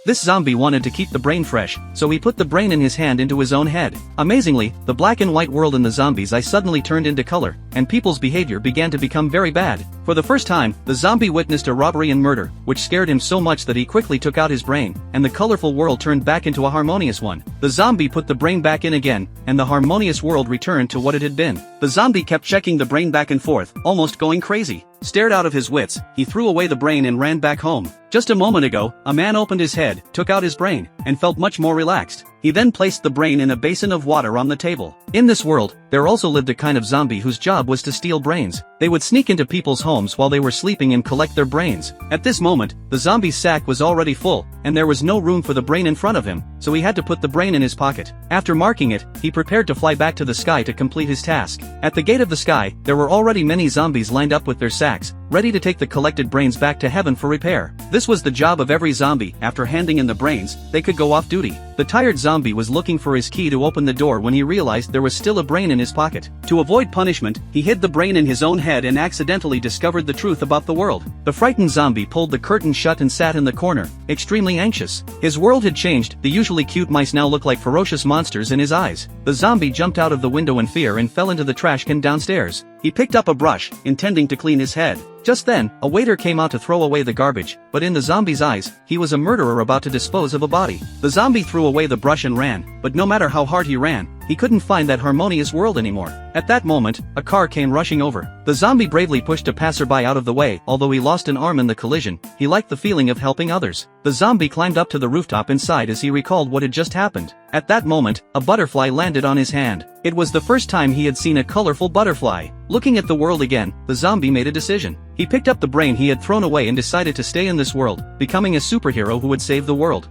This zombie wanted to keep the brain fresh, so he put the brain in his hand into his own head. Amazingly, the black and white world in the zombie's eye suddenly turned into color, and people's behavior began to become very bad. For the first time, the zombie witnessed a robbery and murder, which scared him so much that he quickly took out his brain, and the colorful world turned back into a harmonious one. The zombie put the brain back in again, and the harmonious world returned to what it had been. The zombie kept checking the brain back and forth, almost going crazy. Stared out of his wits, he threw away the brain and ran back home. Just a moment ago, a man opened his head, took out his brain, and felt much more relaxed. He then placed the brain in a basin of water on the table. In this world, there also lived a kind of zombie whose job was to steal brains. They would sneak into people's homes while they were sleeping and collect their brains. At this moment, the zombie's sack was already full, and there was no room for the brain in front of him, so he had to put the brain in his pocket. After marking it, he prepared to fly back to the sky to complete his task. At the gate of the sky, there were already many zombies lined up with their sacks, ready to take the collected brains back to heaven for repair. This was the job of every zombie. After handing in the brains, they could go off duty. The tired zombie was looking for his key to open the door when he realized there was still a brain in his pocket. To avoid punishment, he hid the brain in his own head and accidentally discovered the truth about the world. The frightened zombie pulled the curtain shut and sat in the corner, extremely anxious. His world had changed. The usually cute mice now looked like ferocious monsters in his eyes. The zombie jumped out of the window in fear and fell into the trash can downstairs. He picked up a brush, intending to clean his head. Just then, a waiter came out to throw away the garbage, but in the zombie's eyes, he was a murderer about to dispose of a body. The zombie threw away the brush and ran, but no matter how hard he ran, he couldn't find that harmonious world anymore. At that moment, a car came rushing over. The zombie bravely pushed a passerby out of the way. Although he lost an arm in the collision, he liked the feeling of helping others. The zombie climbed up to the rooftop inside as he recalled what had just happened. At that moment, a butterfly landed on his hand. It was the first time he had seen a colorful butterfly. Looking at the world again, the zombie made a decision. He picked up the brain he had thrown away and decided to stay in this world, becoming a superhero who would save the world.